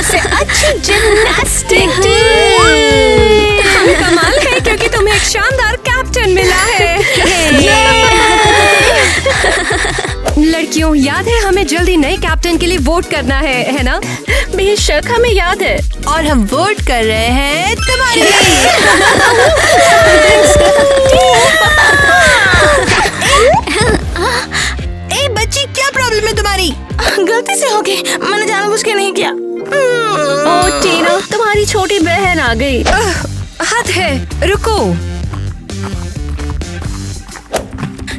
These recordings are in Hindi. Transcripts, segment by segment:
सबसे अच्छी जिम्नास्टिक कमाल है क्योंकि तुम्हें एक शानदार कैप्टन मिला है। लड़कियों, याद है हमें जल्दी नए कैप्टन के लिए वोट करना है ना? बेशक हमें याद है। और हम वोट कर रहे हैं तुम्हारे लिए। ए बच्ची, क्या प्रॉब्लम है तुम्हारी? गलती से हो गई, मैंने जानबूझ के नहीं किया। ओ टीना, तुम्हारी छोटी बहन आ गई। हद है, रुको।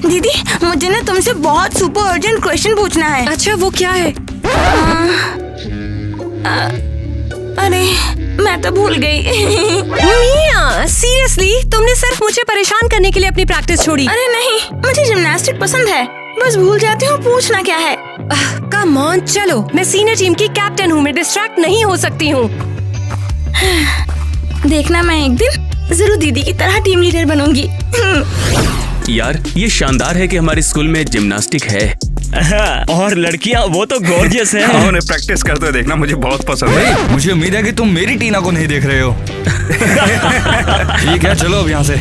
दीदी, मुझे ना तुमसे बहुत सुपर अर्जेंट क्वेश्चन पूछना है। अच्छा, वो क्या है? अरे मैं तो भूल गई। मिया, सीरियसली तुमने सिर्फ मुझे परेशान करने के लिए अपनी प्रैक्टिस छोड़ी? अरे नहीं, मुझे जिम्नास्टिक पसंद है, बस भूल जाती हूँ पूछना क्या है। कम ऑन, चलो, मैं सीनियर टीम की कैप्टन हूँ, मैं डिस्ट्रैक्ट नहीं हो सकती हूँ। देखना, मैं एक दिन जरूर दीदी की तरह टीम लीडर बनूंगी। यार, ये शानदार है कि हमारे स्कूल में जिम्नास्टिक है। और लड़कियां वो तो गॉर्जियस है। उन्हें प्रैक्टिस करते देखना मुझे बहुत पसंद है। मुझे उम्मीद है कि तुम मेरी टीना को नहीं देख रहे हो। ठीक है, चलो अब यहाँ से।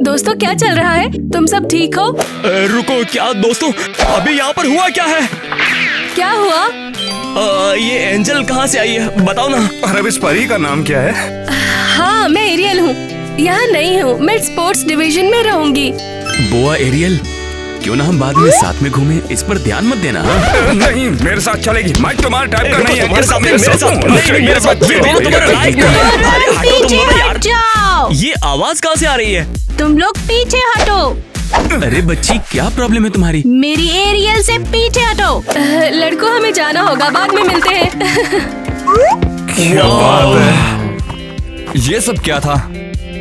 दोस्तों, क्या चल रहा है? तुम सब ठीक हो? रुको, क्या दोस्तों, अभी यहाँ पर हुआ क्या है? क्या हुआ? ये एंजल कहाँ से आई है, बताओ ना। और अब इस परी का नाम क्या है? हाँ, मैं एरियल हूँ, यहाँ नहीं हूँ, मैं स्पोर्ट्स डिवीजन में रहूंगी। बोआ एरियल, क्यों ना हम बाद में साथ में घूमें, इस पर ध्यान मत देना। नहीं, मेरे साथ चलेगी। मैं तुम्हारे टाइप का नहीं है। तुम्हारे साथ, मेरे साथ तुम्हारा लाइक नहीं है। अरे हटो तुम दोनों यार। जाओ, ये आवाज कहाँ से आ रही है? तुम लोग पीछे हटो। अरे बच्ची, क्या प्रॉब्लम है तुम्हारी? मेरी एरियल से पीछे हटो। लड़कों, हमें जाना होगा, बाद में मिलते हैं। क्या बात है, ये सब क्या था?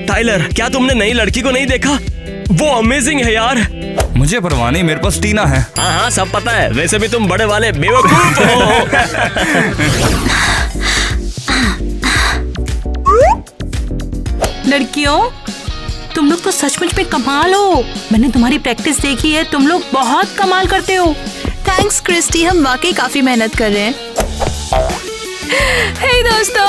टाइलर, क्या तुमने नई लड़की को नहीं देखा? वो अमेजिंग है यार। मुझे परवाह नहीं, मेरे पास टीना है। हाँ हाँ, सब पता है, वैसे भी तुम बड़े वाले बेवकूफ हो। लड़कियों, तुम लोग तो सचमुच में कमाल हो। मैंने तुम्हारी प्रैक्टिस देखी है, तुम लोग बहुत कमाल करते हो। थैंक्स क्रिस्टी, हम वाकई काफी मेहनत कर रहे हैं। हे दोस्तों।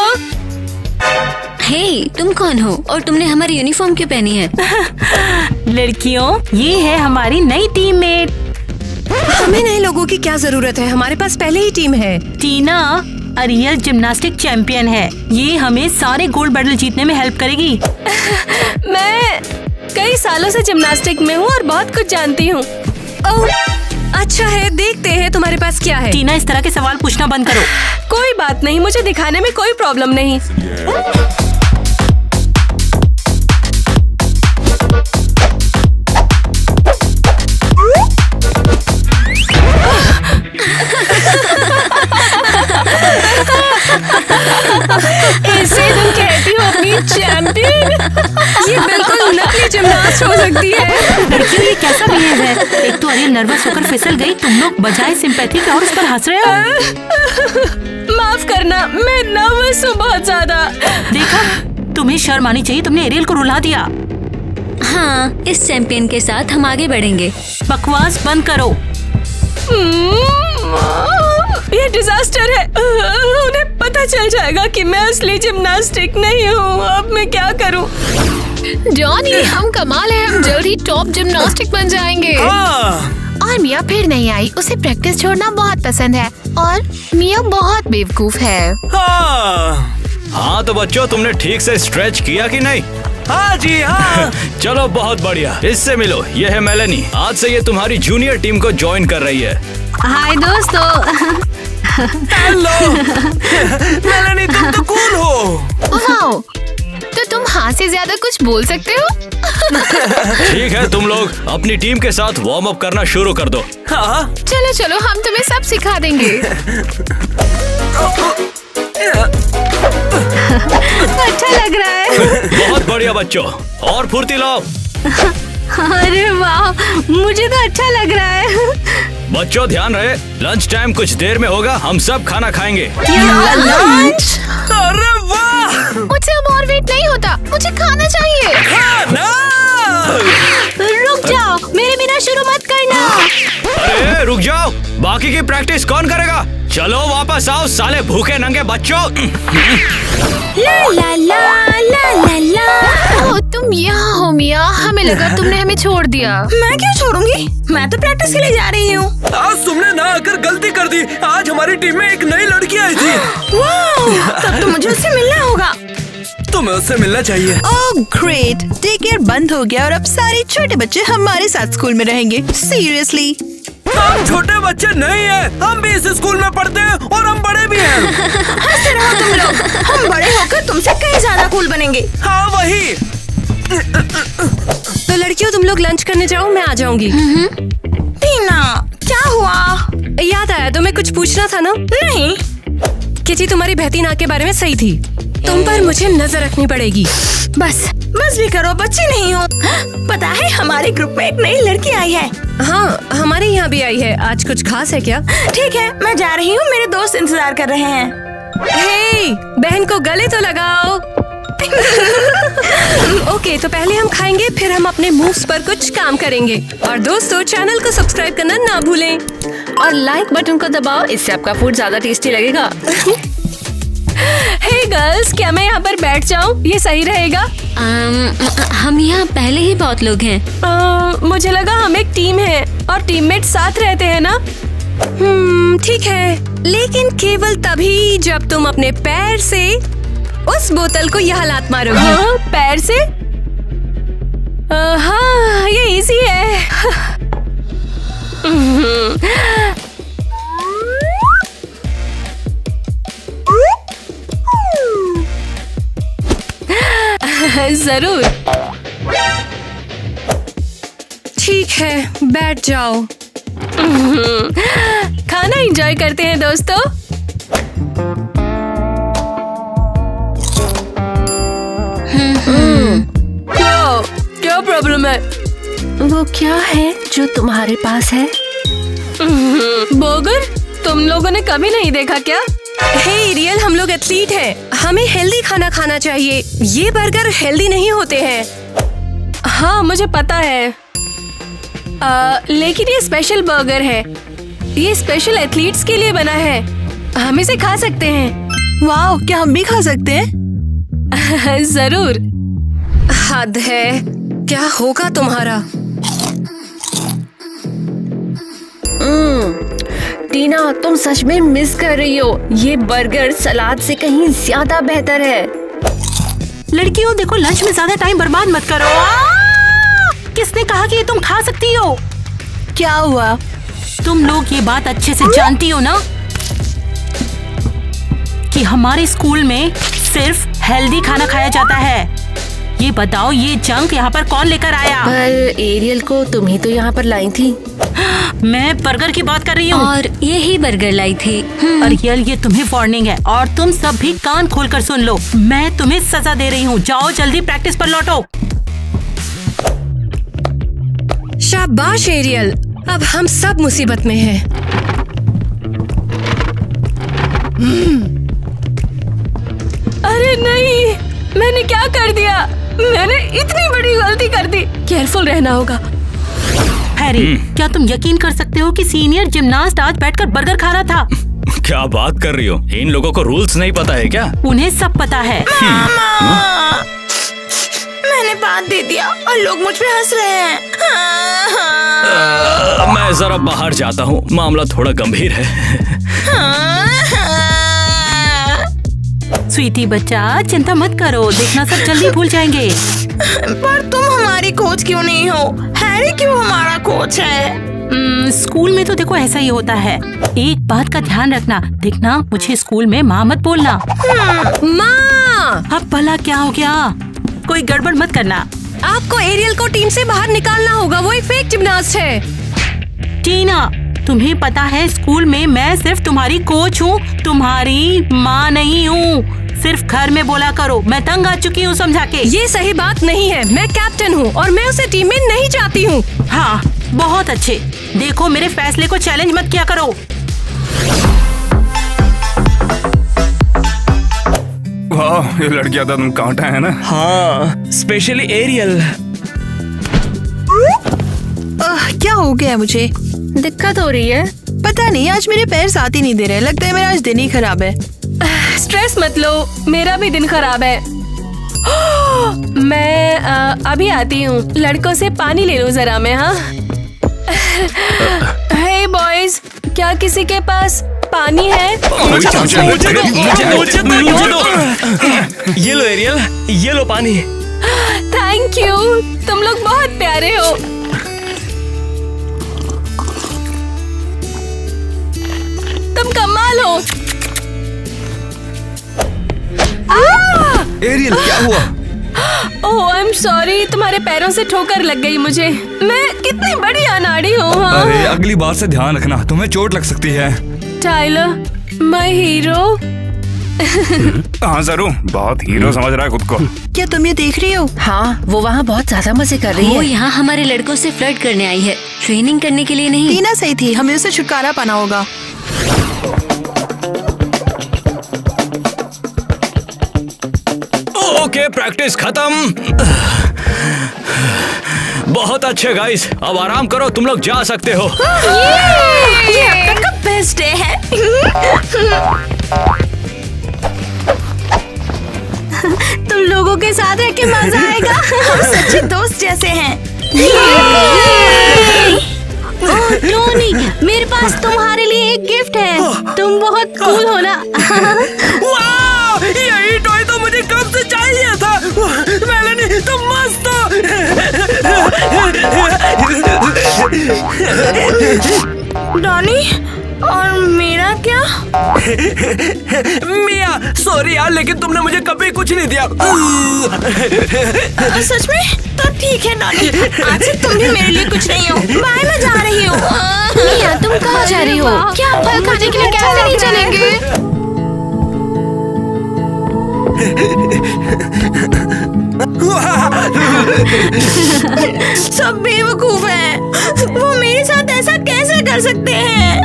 हे, तुम कौन हो और तुमने हमारी यूनिफॉर्म क्यों पहनी है? लड़कियों, ये है हमारी नई टीममेट। हमें नए लोगों की क्या जरूरत है, हमारे पास पहले ही टीम है। टीना रियल जिम्नास्टिक चैंपियन है, ये हमें सारे गोल्ड मेडल जीतने में हेल्प करेगी। मैं कई सालों से जिम्नास्टिक में हूँ और बहुत कुछ जानती हूँ। ओह, अच्छा है, देखते हैं तुम्हारे पास क्या है। टीना, इस तरह के सवाल पूछना बंद करो। कोई बात नहीं, मुझे दिखाने में कोई प्रॉब्लम नहीं। इसे तुम कहती हो अपनी चैंपियन? ये बिल्कुल नकली जिम्नास्ट हो सकती है। लड़कियों, ये कैसा बिहेव है? एक तो अरियल नर्वस होकर फिसल गई, तुम लोग बजाय सिंपैथी के और उस पर हंस रहे हो। माफ करना, मैं नर्वस हूँ बहुत ज्यादा। देखा, तुम्हें शर्म आनी चाहिए, तुमने एरियल को रुला दिया। हाँ, इस चैंपियन के साथ हम आगे बढ़ेंगे। बकवास बंद करो। ये डिजास्टर है, उन्हें पता चल जाएगा कि मैं असली जिम्नास्टिक नहीं हूँ। अब मैं क्या करूँ? जॉनी, हम कमाल है, हम जल्द ही टॉप जिम्नास्टिक बन जाएंगे। और मिया फिर नहीं आई, उसे प्रैक्टिस छोड़ना बहुत पसंद है और मिया बहुत बेवकूफ है। हाँ तो बच्चों, तुमने ठीक से स्ट्रेच किया कि नहीं? हाँ जी हाँ। चलो बहुत बढ़िया, इससे मिलो, ये है मेलेनी। आज से ये तुम्हारी जूनियर टीम को ज्वाइन कर रही है। हाय दोस्तों। हेलो मेलेनी, तुम तो कूल हो। वाओ, तो तुम हाँ से ज्यादा कुछ बोल सकते हो? ठीक है, तुम लोग अपनी टीम के साथ वार्म अप करना शुरू कर दो। हाँ चलो चलो, हम तुम्हें सब सिखा देंगे। अच्छा लग रहा है। बहुत बढ़िया बच्चों, और फुर्ती लाओ। अरे वाह, मुझे तो अच्छा लग रहा है। बच्चों ध्यान रहे, लंच टाइम कुछ देर में होगा, हम सब खाना खाएंगे। लंच? अरे वाह, मुझसे अब और वेट नहीं होता, मुझे खाना चाहिए। रुक जाओ, मेरे बिना शुरू मत करना। अरे रुक जाओ, बाकी की प्रैक्टिस कौन करेगा? चलो वापस आओ साले भूखे नंगे बच्चों। ला ला ला ला ला ला। ओह, तुम यहाँ हो मिया, हमें लगा तुमने हमें छोड़ दिया। मैं क्यों छोड़ूंगी? मैं तो प्रैक्टिस के लिए जा रही हूँ। आज तुमने ना आकर गलती कर दी। आज हमारी टीम में एक नई लड़की आई थी। वाह, तब तो मुझे उससे मिलना होगा। तुम्हें उससे मिलना चाहिए। ओह ग्रेट, डे केयर बंद हो गया और अब सारे छोटे बच्चे हमारे साथ स्कूल में रहेंगे। सीरियसली? हम छोटे बच्चे नहीं हैं, हम भी इस स्कूल में पढ़ते हैं और हम बड़े भी हैं। हंसते रहो तुम लोग, हम बड़े होकर तुमसे कहीं ज्यादा कूल बनेंगे। हाँ वही। तो लड़कियों तुम लोग लंच करने जाओ, मैं आ जाऊंगी। टीना, क्या हुआ? याद आया तुम्हें कुछ पूछना था ना? नहीं। किटी तुम्हारी बहती नाक के बारे में सही थी। तुम पर मुझे नजर रखनी पड़ेगी। बस भी करो, बच्ची नहीं हो। पता है हमारे ग्रुप में एक नई लड़की आई है। हाँ, हमारे यहाँ भी आई है। आज कुछ खास है क्या? ठीक है, मैं जा रही हूँ, मेरे दोस्त इंतजार कर रहे हैं। हे, बहन को गले तो लगाओ। ओके, तो पहले हम खाएंगे, फिर हम अपने मूव्स पर कुछ काम करेंगे। और दोस्तों, चैनल को सब्सक्राइब करना ना भूलें और लाइक बटन को दबाओ, इससे आपका फूड ज्यादा टेस्टी लगेगा। हे गर्ल्स, क्या मैं यहाँ पर बैठ जाऊँ? ये सही रहेगा? हम यहाँ पहले ही बहुत लोग हैं। मुझे लगा हम एक टीम है और टीममेट साथ रहते हैं ना। ठीक है, लेकिन केवल तभी जब तुम अपने पैर से उस बोतल को यहाँ लात मारोगी। हाँ, पैर से? हाँ, ये इजी है। जरूर। ठीक है, बैठ जाओ। खाना एंजॉय करते हैं दोस्तों। क्या प्रॉब्लम है? वो क्या है जो तुम्हारे पास है? बर्गर? तुम लोगों ने कभी नहीं देखा क्या? हे एरियल, हम लोग एथलीट हैं, हमें हेल्दी खाना खाना चाहिए। ये बर्गर हेल्दी नहीं होते हैं। हाँ, मुझे पता है, लेकिन ये स्पेशल बर्गर है। ये स्पेशल एथलीट्स के लिए बना है, हम इसे खा सकते हैं। वाह, क्या हम भी खा सकते हैं? जरूर। हद है, क्या होगा तुम्हारा? टीना, तुम सच में मिस कर रही हो। ये बर्गर सलाद से कहीं ज्यादा बेहतर है। लड़कियों देखो, लंच में ज्यादा टाइम बर्बाद मत करो। किसने कहा कि ये तुम खा सकती हो? क्या हुआ? तुम लोग ये बात अच्छे से जानती हो ना कि हमारे स्कूल में सिर्फ हेल्दी खाना खाया जाता है। ये बताओ, ये जंक यहाँ पर कौन लेकर आया? पर एरियल को तुम ही तो यहाँ पर लाई थी। मैं बर्गर की बात कर रही हूँ। और यही बर्गर लाई थी। अरियल, ये तुम्हें वार्निंग है और तुम सब भी कान खोलकर सुन लो। मैं तुम्हें सजा दे रही हूँ। जाओ जल्दी प्रैक्टिस पर लौटो। शाबाश एरियल, अब हम सब मुसीबत में हैं। अरे नहीं, मैंने क्या कर दिया? मैंने इतनी बड़ी गलती कर दी। केयरफुल रहना होगा। हैरी, क्या तुम यकीन कर सकते हो कि सीनियर जिमनास्ट आज बैठकर बर्गर खा रहा था? क्या बात कर रही हो? इन लोगों को रूल्स नहीं पता है क्या? उन्हें सब पता है। मैंने बात दे दिया और लोग मुझ पे हंस रहे हैं। मैं जरा बाहर जाता हूँ, मामला थोड़ा गंभीर है। स्वीटी बच्चा, चिंता मत करो, देखना सब जल्दी भूल जाएंगे। पर तुम हमारी कोच क्यों नहीं हो? हैरी क्यों हमारा कोच है? स्कूल में तो देखो ऐसा ही होता है। एक बात का ध्यान रखना, देखना मुझे स्कूल में माँ मत बोलना। माँ! अब भला क्या हो गया? कोई गड़बड़ मत करना। आपको एरियल को टीम से बाहर निकालना होगा, वो एक फेक जिमनास्ट है। टीना, तुम्हें पता है स्कूल में मैं सिर्फ तुम्हारी कोच हूँ, तुम्हारी माँ नहीं हूँ। सिर्फ घर में बोला करो, मैं तंग आ चुकी हूँ समझा के। ये सही बात नहीं है, मैं कैप्टन हूँ और मैं उसे टीम में नहीं चाहती हूँ। हाँ, बहुत अच्छे। देखो, मेरे फैसले को चैलेंज मत किया करो। वाह, ये लड़कियां तो तुम कांटा है ना। हाँ, स्पेशली एरियल। क्या हो गया मुझे? दिक्कत हो रही है? पता नहीं, आज मेरे पैर साथ ही नहीं दे रहे। लगता है मेरा आज दिन ही खराब है। स्ट्रेस मत लो, मेरा भी दिन खराब है। मैं अभी आती हूँ। लड़कों से पानी ले लो जरा मैं। हाँ हे बॉयज, क्या किसी के पास पानी है? ये लो एरियल, ये लो पानी। थैंक यू, तुम लोग बहुत प्यारे हो। तुम कमाल हो। एरियल क्या हुआ? ओह आई एम सॉरी, तुम्हारे पैरों से ठोकर लग गई मुझे। मैं कितनी बड़ी अनाड़ी हूँ। हाँ? अरे अगली बार से ध्यान रखना, तुम्हें चोट लग सकती है। Tyler my hero. हाँ जरूर, बहुत हीरो समझ रहा है खुद को। क्या तुम ये देख रही हो? हाँ, वो वहाँ बहुत ज्यादा मजे कर रही वो है। यहाँ हमारे लड़कों से फ्लर्ट करने आई है, ट्रेनिंग करने के लिए नहीं। टीना सही थी, हमें उसे छुटकारा पाना होगा। ओके, प्रैक्टिस खत्म। बहुत अच्छे गाइस, अब आराम करो, तुम लोग जा सकते हो। ये अब तक का बेस्ट डे है। तुम लोगों के साथ रह के मजा आएगा। हम सच्चे दोस्त जैसे हैं। ओह टोनी, मेरे पास तुम्हारे लिए एक गिफ्ट है। तुम बहुत कूल हो ना। वाह, यही टॉय तो मुझे कब से चाहिए था। मेलेनी तुम मस्त हो। डॉनी, और मेरा क्या? मिया सॉरी यार, लेकिन तुमने मुझे कभी कुछ नहीं दिया। सच में? तो ठीक है डॉनी, आज से तुम भी मेरे लिए कुछ नहीं हो। बाय, मैं जा रही हूँ। मिया तुम कहाँ जा रही हो? क्या आप फल खाने के लिए कैसे नहीं चलेंगे? सब बेवकूफ हैं। वो मेरे साथ ऐसा कैसे कर सकते हैं?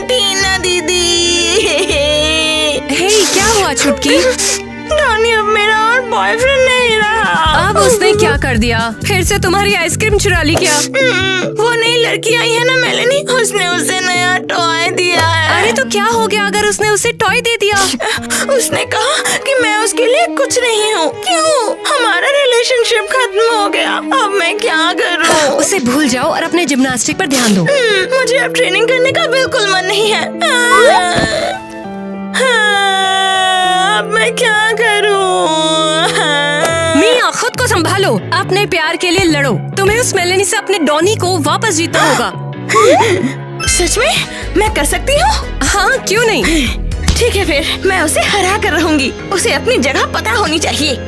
टीना दीदी। हे क्या हुआ छुटकी? डॉनी अब मेरा और बॉयफ्रेंड नहीं रहा। अब उसने क्या कर दिया? फिर से तुम्हारी आइसक्रीम चुरा ली क्या? वो नई लड़की आई है ना मेलेनी, उसने उसे नया टॉय दिया है। अरे तो क्या हो गया अगर उसने उसे टॉय दे दिया? उसने कहा कि मैं उसके लिए कुछ नहीं हूँ। क्यों? हमारा रिलेशनशिप खत्म हो गया। अब मैं क्या करूँ? उसे भूल जाओ और अपने जिम्नास्टिक पर ध्यान दो। मुझे अब ट्रेनिंग करने का बिल्कुल मन नहीं है। अब मैं क्या करूँ? मिया खुद को संभालो, अपने प्यार के लिए लड़ो। तुम्हें उस मेलेनी से अपने डॉनी को वापस जीतना होगा। सच में? मैं कर सकती हूँ? हाँ क्यों नहीं। ठीक है, फिर मैं उसे हरा कर रहूंगी। उसे अपनी जगह पता होनी चाहिए।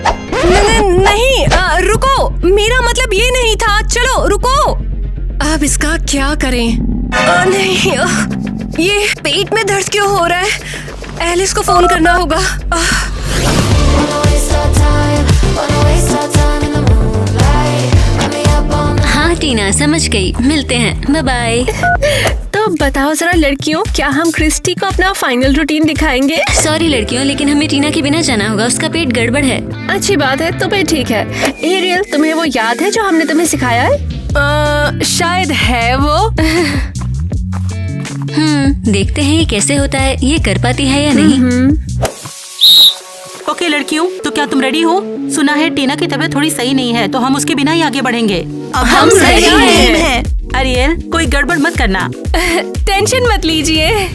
नहीं रुको, मेरा मतलब ये नहीं था। चलो रुको। अब इसका क्या करें? नहीं, ये पेट में दर्द क्यों हो रहा है? एलिस को फोन करना होगा। हाँ टीना, समझ गई, मिलते हैं, बाय बाय। तो बताओ जरा लड़कियों, क्या हम क्रिस्टी को अपना फाइनल रूटीन दिखाएंगे? सॉरी लड़कियों, लेकिन हमें टीना के बिना जाना होगा, उसका पेट गड़बड़ है। अच्छी बात है, तो फिर ठीक है। एरियल, तुम्हें वो याद है जो हमने तुम्हें सिखाया है? शायद है वो। देखते हैं ये कैसे होता है, ये कर पाती है या नहीं। ओके लड़कियों, तो क्या तुम रेडी हो? सुना है टीना की तबीयत थोड़ी सही नहीं है, तो हम उसके बिना ही आगे बढ़ेंगे। हम सही हैं। अरियल, कोई गड़बड़ मत करना। टेंशन मत लीजिए।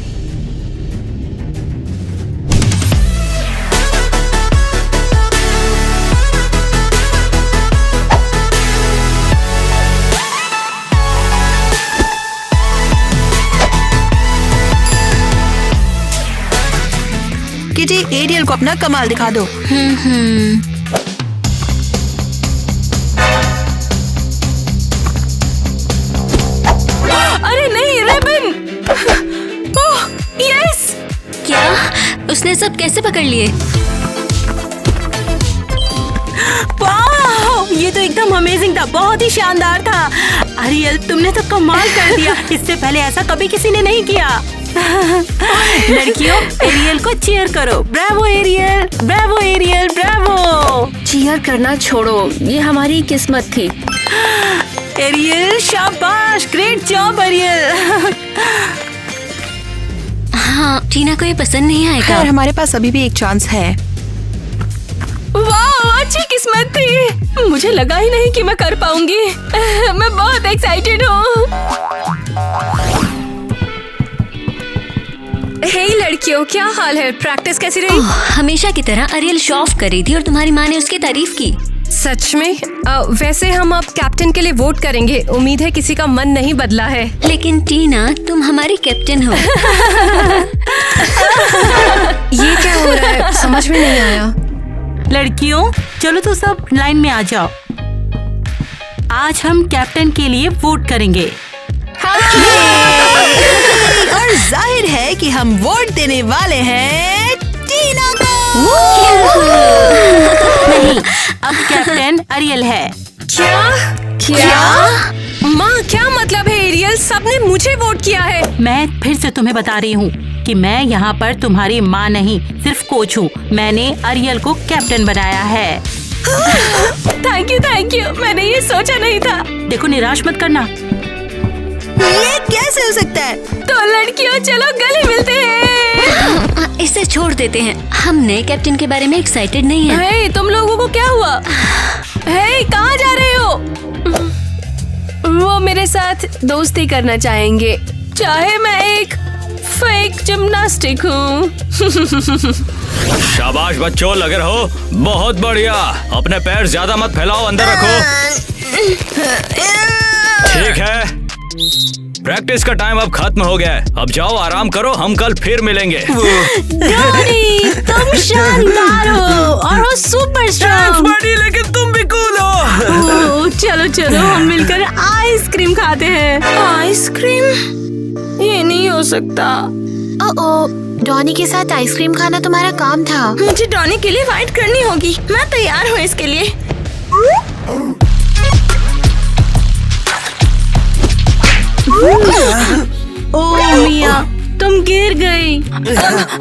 किटी, एरियल को अपना कमाल दिखा दो। अरे नहीं, रिबन। Oh yes. क्या? उसने सब कैसे पकड़ लिए? वाह, ये तो एकदम अमेजिंग था, बहुत ही शानदार था। अरियल, तुमने तो कमाल कर दिया। इससे पहले ऐसा कभी किसी ने नहीं किया। लड़कियों, एरियल को चीयर करो। Bravo Ariel, bravo Ariel, bravo. Cheer करना छोड़ो, ये हमारी किस्मत थी। एरियल शाबाश, ग्रेट जॉब एरियल। हाँ, टीना को ये पसंद नहीं आएगा। खैर, हमारे पास अभी भी एक चांस है। वाह, अच्छी किस्मत थी। मुझे लगा ही नहीं कि मैं कर पाऊंगी। मैं बहुत एक्साइटेड हूँ। हे लड़कियों, क्या हाल है? प्रैक्टिस कैसी रही? हमेशा की तरह अरियल शो ऑफ कर रही थी और तुम्हारी माँ ने उसकी तारीफ की। सच में? वैसे हम अब कैप्टन के लिए वोट करेंगे। उम्मीद है किसी का मन नहीं बदला है। लेकिन टीना, तुम हमारी कैप्टन हो। ये क्या हो रहा है? समझ में नहीं आया। लड़कियों, चलो तो सब लाइन में आ जाओ। आज हम कैप्टन के लिए वोट करेंगे। और जाहिर है कि हम वोट देने वाले हैं टीना को। नहीं, अब कैप्टन अरियल है। क्या? माँ, क्या मतलब है एरियल? सबने मुझे वोट किया है। मैं फिर से तुम्हें बता रही हूँ कि मैं यहाँ पर तुम्हारी माँ नहीं, सिर्फ कोच हूँ। मैंने अरियल को कैप्टन बनाया है। Thank you. मैंने ये सोचा नहीं था। देखो, निराश मत करना। ये कैसे हो सकता है? तो लड़कियों, चलो गले मिलते हैं। इसे छोड़ देते हैं। हम नए कैप्टन के बारे में एक्साइटेड नहीं है। हे, तुम लोगों को क्या हुआ? हे, कहाँ जा रहे हो? वो मेरे साथ दोस्ती करना चाहेंगे, चाहे मैं एक फेक जिम्नास्टिक हूँ। शाबाश बच्चों, लगे रहो। बहुत बढ़िया। अपने पैर ज्यादा मत फैलाओ, अंदर रखो। ठीक है, प्रैक्टिस का टाइम अब खत्म हो गया है। अब जाओ, आराम करो। हम कल फिर मिलेंगे। डॉनी, तुम शानदार हो और हो सुपर स्ट्रॉन्ग। बड़ी, लेकिन तुम भी कूल हो। चलो हम मिलकर आइसक्रीम खाते हैं। आइसक्रीम? ये नहीं हो सकता। डॉनी के साथ आइसक्रीम खाना तुम्हारा काम था। मुझे डॉनी के लिए फाइट करनी होगी। मैं तैयार हूँ इसके लिए। ओह मिया, तुम गिर गई।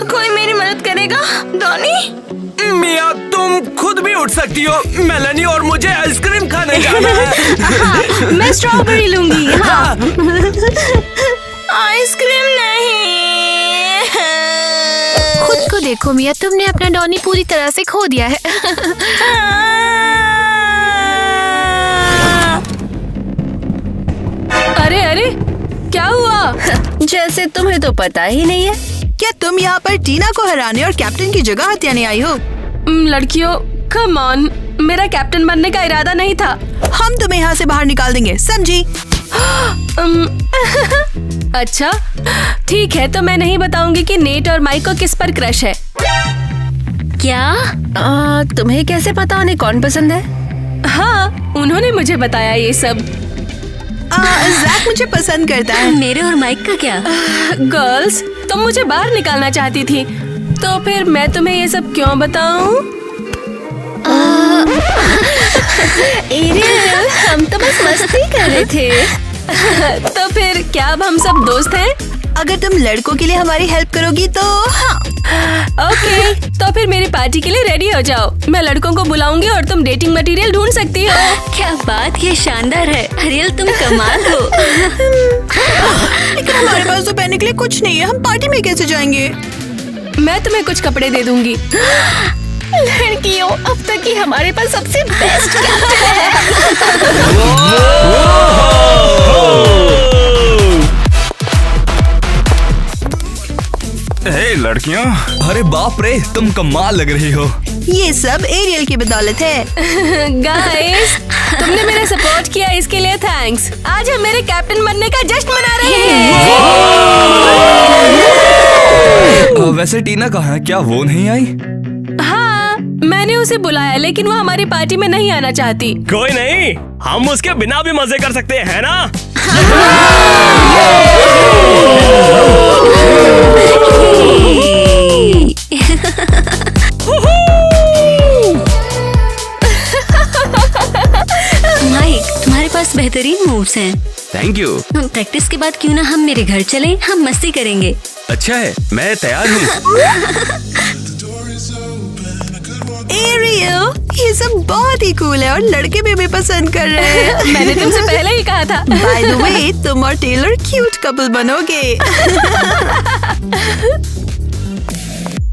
कोई मेरी मदद करेगा? डॉनी? मिया, तुम खुद भी उठ सकती हो। मेलेनी और मुझे आइसक्रीम खाने जाना है। मैं स्ट्रॉबेरी लूंगी। हाँ। आइसक्रीम नहीं। खुद को देखो मिया, तुमने अपना डॉनी पूरी तरह से खो दिया है। अरे, क्या हुआ? जैसे तुम्हें तो पता ही नहीं है। क्या तुम यहाँ पर टीना को हराने और कैप्टन की जगह हथियाने आई हो? लड़कियों, कम ऑन, मेरा कैप्टन बनने का इरादा नहीं था। हम तुम्हें यहाँ से बाहर निकाल देंगे, समझी? अच्छा, ठीक है, तो मैं नहीं बताऊंगी कि नेट और माइक को किस पर क्रश है। क्या? तुम्हें कैसे पता उन्हें कौन पसंद है? हाँ, उन्होंने मुझे बताया ये सब। जैक मुझे पसंद करता है। मेरे और माइक का क्या? गर्ल्स, तुम मुझे बाहर निकालना चाहती थी, तो फिर मैं तुम्हें ये सब क्यों बताऊं? एरियल, हम तो बस मस्ती कर रहे थे। तो फिर क्या अब हम सब दोस्त हैं? अगर तुम लड़कों के लिए हमारी हेल्प करोगी तो हाँ। ओके, तो फिर मेरी पार्टी के लिए रेडी हो जाओ। मैं लड़कों को बुलाऊंगी और तुम डेटिंग मटेरियल ढूंढ सकती हो। क्या बात, ये शानदार है। अरियल, तुम कमाल हो। लेकिन हमारे पास तो पहनने के लिए कुछ नहीं है। हम पार्टी में कैसे जाएंगे? मैं तुम्हें कुछ कपड़े दे दूंगी। लड़कियों, अब तक की हमारे पास सबसे बेस्ट हे लड़कियों, अरे बाप रे, तुम कमाल लग रही हो। ये सब एरियल की बदौलत है। गाइस, तुमने मेरा सपोर्ट किया, इसके लिए थैंक्स। आज हम मेरे कैप्टन बनने का जश्न मना रहे हैं। वैसे टीना कहाँ है? क्या वो नहीं आई? हाँ, मैंने उसे बुलाया, लेकिन वो हमारी पार्टी में नहीं आना चाहती। कोई नहीं, हम उसके बिना भी मजे कर सकते हैं ना? माइक, तुम्हारे पास बेहतरीन मूड मूव्स हैं। Thank you. प्रैक्टिस के बाद क्यों ना हम मेरे घर चलें, हम मस्ती करेंगे। अच्छा है, मैं तैयार हूँ। एरियल, ये सब बहुत ही कूल है और लड़के भी पसंद कर रहे हैं। मैंने तुमसे पहले ही कहा था। बाय द वे, तुम और टेलर क्यूट कपल बनोगे।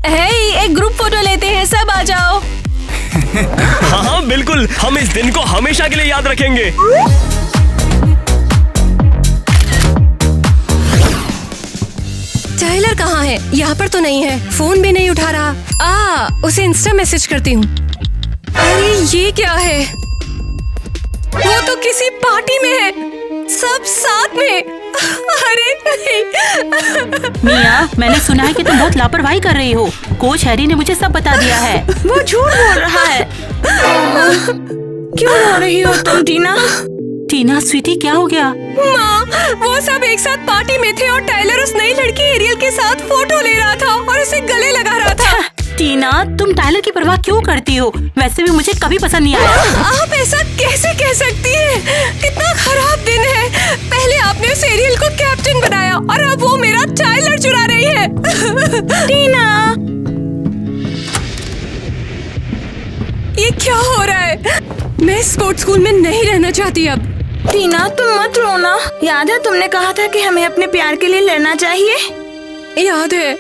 हे, एक ग्रुप फोटो लेते हैं, सब आ जाओ। हाँ हाँ बिल्कुल, हम इस दिन को हमेशा के लिए याद रखेंगे। टाइलर कहाँ है? यहाँ पर तो नहीं है, फोन भी नहीं उठा रहा। उसे इंस्टा मैसेज करती हूँ। अरे ये क्या है? वो तो किसी पार्टी में है, सब साथ में। अरे नहीं। मिया, मैंने सुना है कि तुम बहुत लापरवाही कर रही हो। कोच हैरी ने मुझे सब बता दिया है। वो झूठ बोल रहा है। क्यों रो रही हो तुम टीना? टीना स्वीटी, क्या हो गया? माँ, वो सब एक साथ पार्टी में थे और टाइलर उस नई लड़की एरियल के साथ फोटो ले रहा था और उसे गले लगा रहा था। टीना, तुम टाइलर की परवाह क्यों करती हो? वैसे भी मुझे कभी पसंद नहीं आया। आप ऐसा कैसे कह सकती हैं? कितना खराब दिन है। पहले आपने उस एरियल को कैप्टन बनाया और अब वो मेरा टाइलर चुरा रही है। टीना, ये क्या हो रहा है? मैं स्पोर्ट्स स्कूल में नहीं रहना चाहती अब। टीना तुम मत रोना। याद है तुमने कहा था कि हमें अपने प्यार के लिए लड़ना चाहिए? याद है।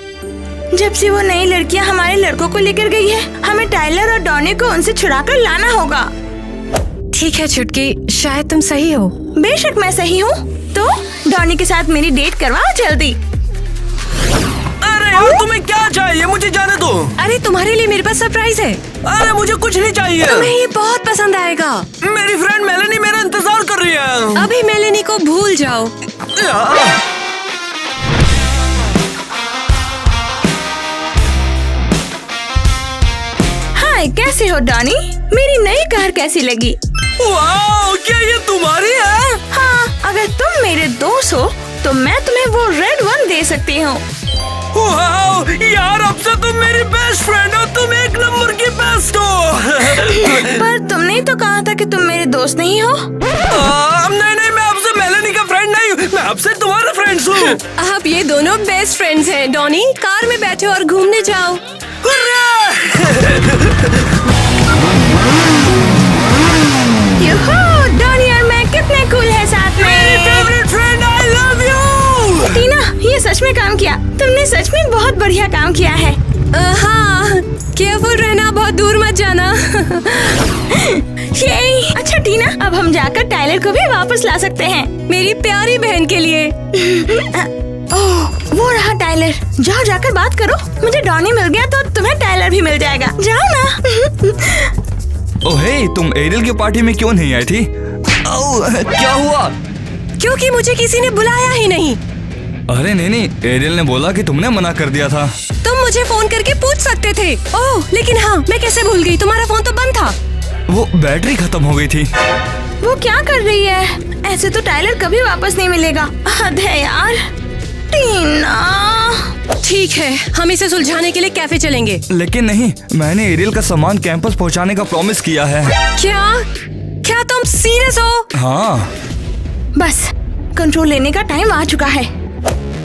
जब से वो नई लड़कियां हमारे लड़कों को लेकर गई है, हमें टाइलर और डॉनी को उनसे छुड़ाकर लाना होगा। ठीक है छुटकी, शायद तुम सही हो। बेशक मैं सही हूँ। तो डॉनी के साथ मेरी डेट करवाओ जल्दी। अरे यार, तुम्हें क्या चाहिए? मुझे जाने दो। अरे तुम्हारे लिए मेरे पास सरप्राइज है। अरे मुझे कुछ नहीं चाहिए। तुम्हें ये बहुत पसंद आएगा। मेरी फ्रेंड मेलेनी मेरा इंतजार कर रही है। अभी मेलेनी को भूल जाओ। हाय, कैसे हो डॉनी? मेरी नई कार कैसी लगी? वाओ, क्या ये तुम्हारी है? हाँ, अगर तुम मेरे दोस्त हो तो मैं तुम्हें वो रेड वन दे सकती हूँ। वाओ, यार अब से तुम मेरी बेस्ट फ्रेंड हो। तुम एक नंबर की बेस्ट हो। पर तुमने ही तो कहा था कि तुम मेरे दोस्त नहीं हो। नहीं, मैं आपसे मेलेनी का फ्रेंड नहीं हूँ, मैं आपसे तुम्हारा फ्रेंड हूँ। आप ये दोनों बेस्ट फ्रेंड्स हैं। डॉनी, कार में बैठो और घूमने जाओ। डॉनी और मैं कितने कूल है साथ में। Favourite friend, I love you. Tina, ये सच में काम किया। तुमने सच में बहुत बढ़िया काम किया है। हाँ, केयरफुल रहना, बहुत दूर मत जाना। अच्छा टीना, अब हम जाकर टाइलर को भी वापस ला सकते हैं। मेरी प्यारी बहन के लिए। ओह, वो रहा टाइलर। जाओ, जाकर बात करो। मुझे डॉनी मिल गया तो तुम्हें टाइलर भी मिल जाएगा। जाओ ना। ओहे, तुम एरियल की पार्टी में क्यों नहीं आई थी? क्या हुआ? क्योंकि मुझे किसी ने बुलाया ही नहीं। अरे नहीं, एरियल ने बोला कि तुमने मना कर दिया था। तुम मुझे फोन करके पूछ सकते थे। ओह, लेकिन हाँ, मैं कैसे भूल गई, तुम्हारा फोन तो बंद था। वो बैटरी खत्म हो गई थी। वो क्या कर रही है? ऐसे तो टाइलर कभी वापस नहीं मिलेगा। हद है यार। टीना, ठीक है, हम इसे सुलझाने के लिए कैफे चलेंगे। लेकिन नहीं, मैंने एरियल का सामान कैंपस पहुंचाने का प्रॉमिस किया है। क्या तुम सीरियस हो? हाँ। बस कंट्रोल लेने का टाइम आ चुका है।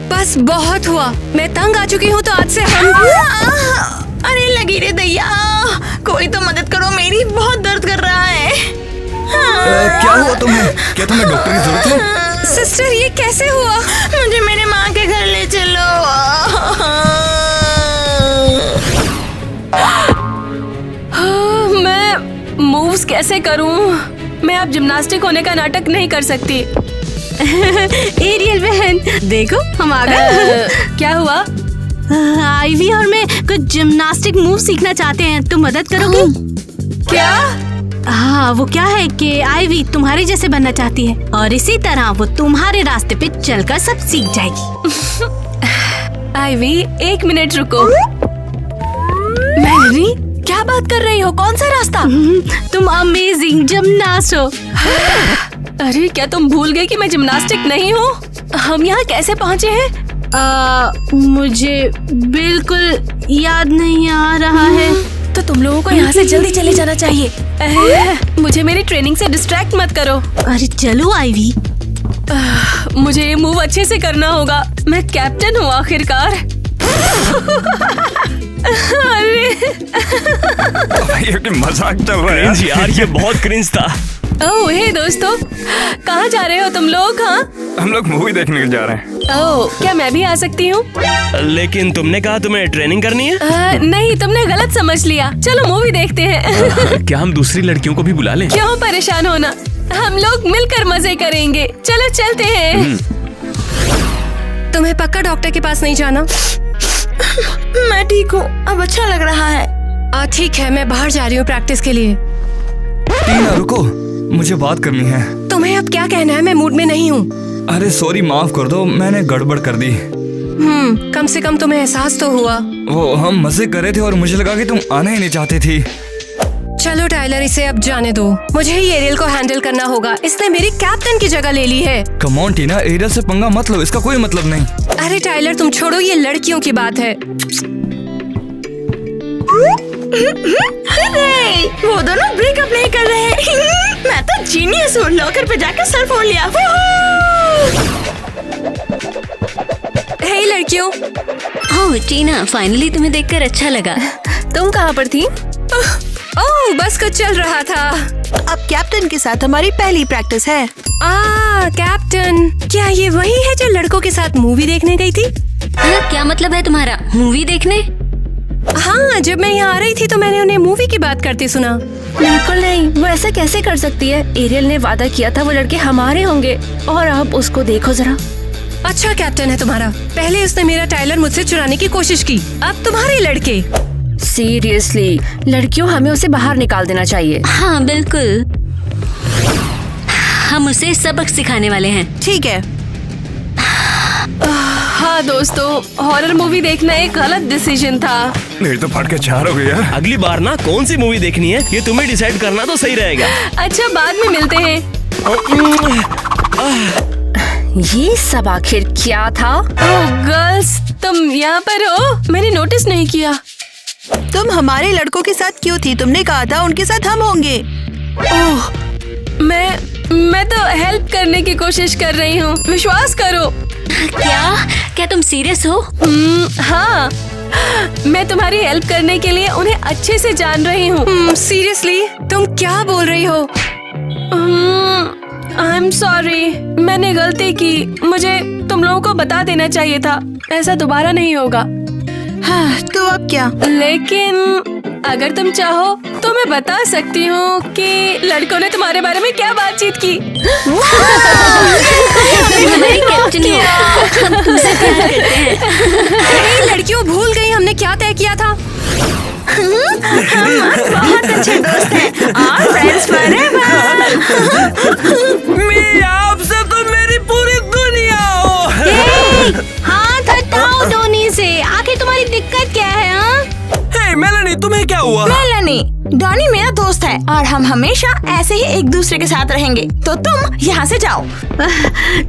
बस बहुत हुआ, मैं तंग आ चुकी हूँ। तो आज से हम अरे लगी रे दैया, कोई तो मदद करो, मेरी बहुत दर्द कर रहा है। क्या हुआ तुम्हें? क्या तुम्हें डॉक्टर की जरूरत है? सिस्टर, ये कैसे हुआ? मुझे मेरे माँ के घर ले चलो। मैं मूव्स कैसे करूं? मैं अब जिम्नास्टिक होने का नाटक नहीं कर सकती। एरियल बहन, देखो हम आ गए। क्या हुआ? आईवी और मैं कुछ जिम्नास्टिक मूव सीखना चाहते हैं, तुम मदद करोगी? क्या? हाँ, वो क्या है कि आईवी तुम्हारे जैसे बनना चाहती है और इसी तरह वो तुम्हारे रास्ते पे चलकर सब सीख जाएगी। आईवी, एक मिनट रुको। मेलेनी, क्या बात कर रही हो? कौन सा रास्ता? तुम अमेजिंग जिम्नास्ट हो। अरे क्या तुम भूल गए कि मैं जिम्नास्टिक नहीं हूँ? हम यहाँ कैसे पहुँचे हैं? मुझे बिल्कुल याद नहीं आ रहा है। तो तुम लोगों को यहाँ से जल्दी चले जाना चाहिए। मुझे मेरी ट्रेनिंग से डिस्ट्रैक्ट मत करो। अरे चलो आईवी। मुझे ये मूव अच्छे से करना होगा। मैं कैप्टन हूँ आखिरकार। अरे ये मजाक चल रहा है क्रिंज यार, ये बहुत क्रिंज था। ओह हे दोस्तों, कहाँ जा रहे हो तुम लोग? हाँ, हम लोग मूवी देखने जा रहे हैं। ओह, क्या मैं भी आ सकती हूँ? लेकिन तुमने कहा तुम्हें ट्रेनिंग करनी है। नहीं, तुमने गलत समझ लिया। चलो मूवी देखते हैं। क्या हम दूसरी लड़कियों को भी बुला लें? क्यों परेशान होना, हम लोग मिलकर मजे करेंगे। चलो चलते हैं। तुम्हें पक्का डॉक्टर के पास नहीं जाना? मैं ठीक हूँ, अब अच्छा लग रहा है। ठीक है, मैं बाहर जा रही हूँ प्रैक्टिस के लिए। टीना रुको, मुझे बात करनी है। तुम्हें अब क्या कहना है? मैं मूड में नहीं हूँ। अरे सॉरी, माफ कर दो, मैंने गड़बड़ कर दी। कम से कम तुम्हें एहसास तो हुआ। वो हम मजे कर रहे थे और मुझे लगा कि तुम आना ही नहीं चाहती थी। चलो टाइलर, इसे अब जाने दो। मुझे ही एरियल को हैंडल करना होगा। इसने मेरी कैप्टन की जगह ले ली है। कम ऑन टीना, एरियल से पंगा मत लो, इसका कोई मतलब नहीं। अरे टाइलर, तुम छोड़ो, ये लड़कियों की बात है। नहीं, वो दोनों ब्रेकअप नहीं कर रहे। मैं तो जीनियस हूँ, लॉकर पे जाकर सर फोन लिया। हे लड़कियों। ओह टीना, फाइनली तुम्हें देखकर अच्छा लगा। तुम कहाँ पर थी? ओह, बस कुछ चल रहा था। अब कैप्टन के साथ हमारी पहली प्रैक्टिस है। कैप्टन, क्या ये वही है जो लड़कों के साथ मूवी देखने गई थी? क्या मतलब है तुम्हारा, मूवी देखने? हाँ, जब मैं यहाँ आ रही थी तो मैंने उन्हें मूवी की बात करते सुना। बिल्कुल नहीं, वो ऐसा कैसे कर सकती है? एरियल ने वादा किया था वो लड़के हमारे होंगे, और अब उसको देखो जरा। अच्छा कैप्टन है तुम्हारा। पहले उसने मेरा टाइलर मुझसे चुराने की कोशिश की, अब तुम्हारे लड़के। सीरियसली, लड़कियों, हमें उसे बाहर निकाल देना चाहिए। हाँ बिल्कुल, हम उसे सबक सिखाने वाले हैं। ठीक है। हाँ दोस्तों, हॉरर मूवी देखना एक गलत डिसीजन था। नहीं तो फट के चार हो गया। अगली बार ना कौन सी मूवी देखनी है ये तुम्हें डिसाइड करना तो सही रहेगा। अच्छा, बाद में मिलते हैं। ये सब आखिर क्या था? ओह गर्ल्स, तुम यहाँ पर हो? मैंने नोटिस नहीं किया। तुम हमारे लड़कों के साथ क्यों थी? तुमने कहा था उनके साथ हम होंगे। ओह, मैं तो हेल्प करने की कोशिश कर रही हूँ, विश्वास करो। क्या तुम सीरियस हो? हाँ, मैं तुम्हारी हेल्प करने के लिए उन्हें अच्छे से जान रही हूँ। सीरियसली, तुम क्या बोल रही हो? आई एम सॉरी, मैंने गलती की। मुझे तुम लोगों को बता देना चाहिए था। ऐसा दोबारा नहीं होगा। हाँ, तो अब क्या? लेकिन अगर तुम चाहो तो मैं बता सकती हूँ कि लड़कों ने तुम्हारे बारे में क्या बातचीत की। हमारी कैप्टन हो, हम तुमसे प्यार करते हैं। लड़कियों, भूल गई हमने क्या तय किया था? बहुत अच्छे दोस्त हैं और फ्रेंड्स फॉरएवर। मैं आपसे तो मेरी पूरी दुनिया हो। हाथ हटाओ धोनी से। आखिर तुम्हारी दिक्कत क्या है? हे मेलानी, तुम्हें क्या हुआ? मेलानी, डॉनी मेरा दोस्त है और हम हमेशा ऐसे ही एक दूसरे के साथ रहेंगे, तो तुम यहाँ से जाओ।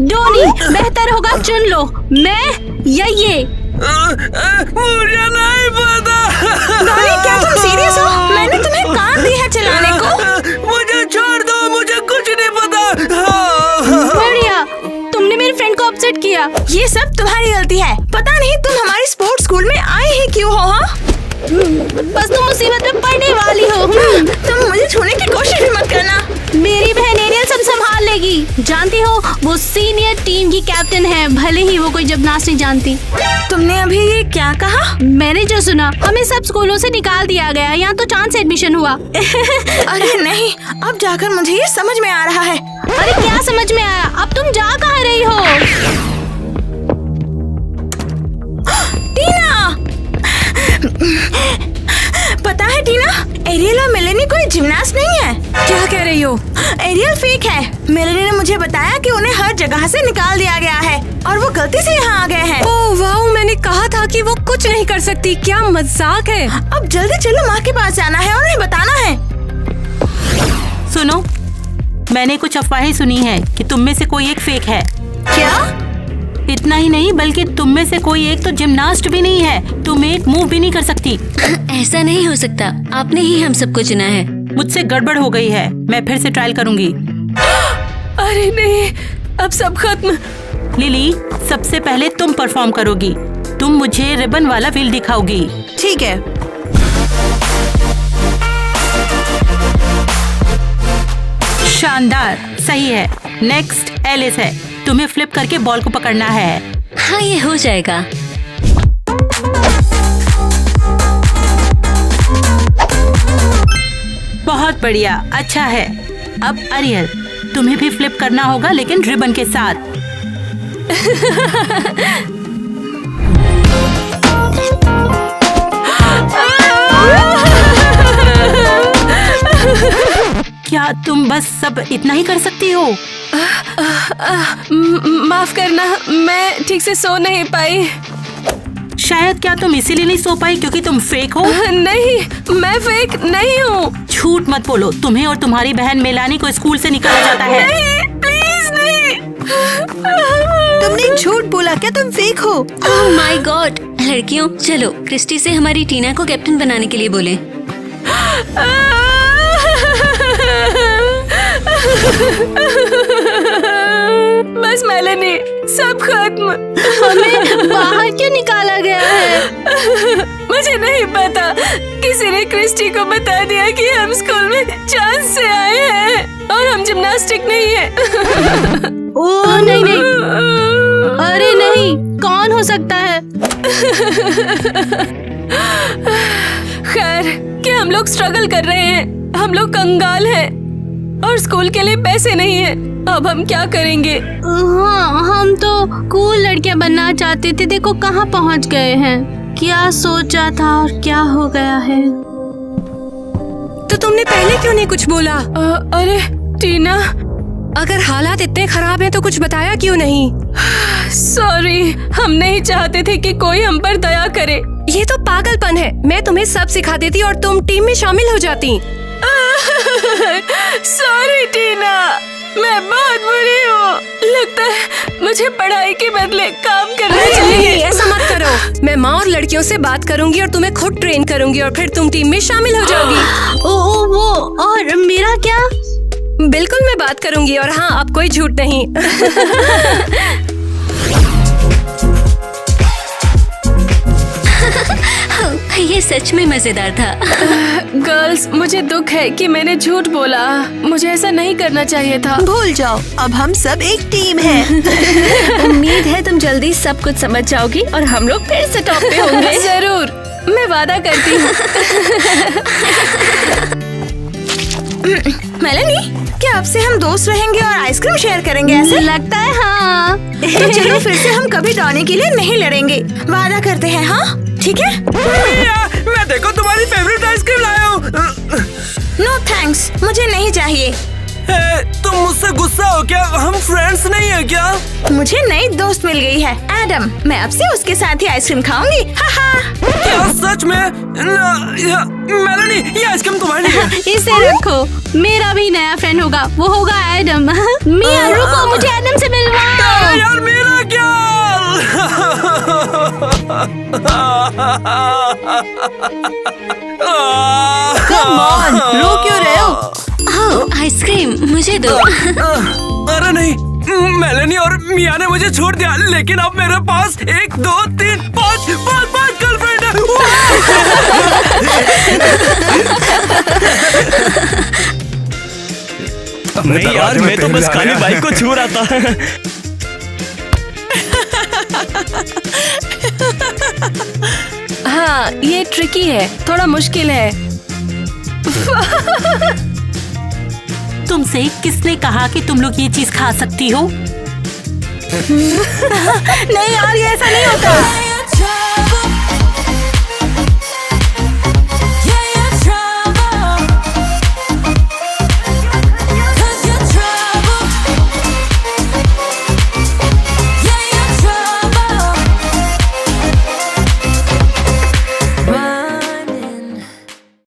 डोनी, बेहतर होगा चुन लो, मैं या ये। मुझे नहीं पता। डॉनी, क्या तुम सीरियस हो? मैंने तुम्हें कार दी है चलाने को। मुझे छोड़ दो, मुझे कुछ नहीं पता। बढ़िया, तुमने मेरी फ्रेंड को अपसेट किया। ये सब तुम्हारी गलती है। पता नहीं तुम हमारे स्पोर्ट्स स्कूल में आए ही क्यों हो? हाँ, बस तुम मुसीबत में पड़ने वाली हो। तुम मुझे छूने की कोशिश भी मत करना। मेरी बहन एरियल सब संभाल लेगी। जानती हो, वो सीनियर टीम की कैप्टन है, भले ही वो कोई जिम्नास्ट नहीं जानती। तुमने अभी ये क्या कहा? मैंने जो सुना, हमें सब स्कूलों से निकाल दिया गया। यहाँ तो चांस एडमिशन हुआ। अरे नहीं, अब जाकर मुझे ये समझ में आ रहा है। अरे क्या समझ में आया? अब तुम जा कहाँ रही हो? टीना, पता है टीना, एरियल और मेलेनी कोई जिम्नास्ट नहीं है। क्या कह रही हो? एरियल फेक है। मेलेनी ने मुझे बताया कि उन्हें हर जगह से निकाल दिया गया है और वो गलती से यहाँ आ गए हैं। ओह वाह, मैंने कहा था कि वो कुछ नहीं कर सकती। क्या मजाक है। अब जल्दी चलो, माँ के पास जाना है और उन्हें बताना है। सुनो, मैंने कुछ अफवाहें सुनी है कि तुम में से कोई एक फेक है। क्या? इतना ही नहीं, बल्कि तुम में से कोई एक तो जिम्नास्ट भी नहीं है। तुम एक मूव भी नहीं कर सकती। ऐसा नहीं हो सकता, आपने ही हम सबको चुना है। मुझसे गड़बड़ हो गई है, मैं फिर से ट्रायल करूंगी। अरे नहीं, अब सब खत्म। लिली, सबसे पहले तुम परफॉर्म करोगी। तुम मुझे रिबन वाला व्हील दिखाओगी। ठीक है। शानदार, सही है। नेक्स्ट एलिस है, तुम्हें फ्लिप करके बॉल को पकड़ना है। हाँ, ये हो जाएगा। बहुत बढ़िया, अच्छा है। अब अरियल, तुम्हें भी फ्लिप करना होगा लेकिन रिबन के साथ। क्या तुम बस सब इतना ही कर सकती हो? माफ करना, मैं ठीक से सो नहीं पाई। शायद क्या तुम इसीलिए नहीं सो पाई क्योंकि तुम फेक हो? नहीं, मैं फेक नहीं हूँ। झूठ मत बोलो, तुम्हें और तुम्हारी बहन मेलानी को स्कूल से निकाला जाता है। नहीं, प्लीज नहीं। तुमने झूठ बोला क्या? तुम फेक हो? Oh my God. लड़कियों, चलो क्रिस्टी से हमारी टीना को कैप्टन बनाने के लिए बोले। बस मेलानी, सब खत्म। हमें बाहर क्यों निकाला गया है? मुझे नहीं पता, किसी ने क्रिस्टी को बता दिया कि हम स्कूल में चांस से आए हैं और हम जिम्नास्टिक नहीं है। ओह नहीं नहीं, अरे नहीं, कौन हो सकता है? खैर, क्या हम लोग स्ट्रगल कर रहे हैं, हम लोग कंगाल हैं और स्कूल के लिए पैसे नहीं है। अब हम क्या करेंगे? हाँ, हम तो कूल लड़कियां बनना चाहते थे, देखो कहाँ पहुँच गए हैं। क्या सोचा था और क्या हो गया है। तो तुमने पहले क्यों नहीं कुछ बोला? अरे टीना, अगर हालात इतने खराब हैं तो कुछ बताया क्यों नहीं? सॉरी, हम नहीं चाहते थे कि कोई हम पर दया करे। ये तो पागलपन है। मैं तुम्हें सब सिखा देती और तुम टीम में शामिल हो जाती। सॉरी टीना, मैं बहुत बुरी हूँ। लगता है मुझे पढ़ाई के बदले काम करना चाहिए। ऐसा मत करो। मैं माँ और लड़कियों से बात करूंगी और तुम्हें खुद ट्रेन करूंगी और फिर तुम टीम में शामिल हो जाओगी। ओ वो, और मेरा क्या? बिल्कुल मैं बात करूंगी और हाँ, अब कोई झूठ नहीं। ये सच में मजेदार था। गर्ल्स, मुझे दुख है कि मैंने झूठ बोला। मुझे ऐसा नहीं करना चाहिए था। भूल जाओ, अब हम सब एक टीम हैं। उम्मीद है तुम जल्दी सब कुछ समझ जाओगी और हम लोग फिर से टॉप पे होंगे। जरूर, मैं वादा करती हूँ। मेलानी, क्या अब से हम दोस्त रहेंगे और आइसक्रीम शेयर करेंगे? ऐसे लगता है हाँ। तो चलो फिर से हम कभी डॉनी के लिए नहीं लड़ेंगे, वादा करते हैं। हाँ ठीक है। मैं देखो तुम्हारी फेवरेट आइसक्रीम लाया हूँ। नो थैंक्स, मुझे नहीं चाहिए। तुम मुझसे गुस्सा हो क्या? हम फ्रेंड्स नहीं है क्या? मुझे नई दोस्त मिल गई है, एडम। मैं अब से उसके साथ ही आइसक्रीम खाऊंगी। क्या सच में? मेलानी, ये आइसक्रीम तुम्हारे लिए। इसे रखो, मेरा भी नया फ्रेंड होगा, वो होगा एडम। मिया रुको, मुझे एडम से मिलवाओ। यार मेरा क्या? कम ऑन, रो क्यों रहे हो? आइसक्रीम मुझे दो। अरे नहीं, मेलानी और मिया ने मुझे छोड़ दिया, लेकिन अब मेरे पास 1 2 3 5 गर्लफ्रेंड है। नहीं यार, मैं तो बस खाली बाइक को छू रहा था। हाँ, ये ट्रिकी है, थोड़ा मुश्किल है। तुमसे किसने कहा कि तुम लोग ये चीज खा सकती हो? नहीं यार, ये ऐसा नहीं होता।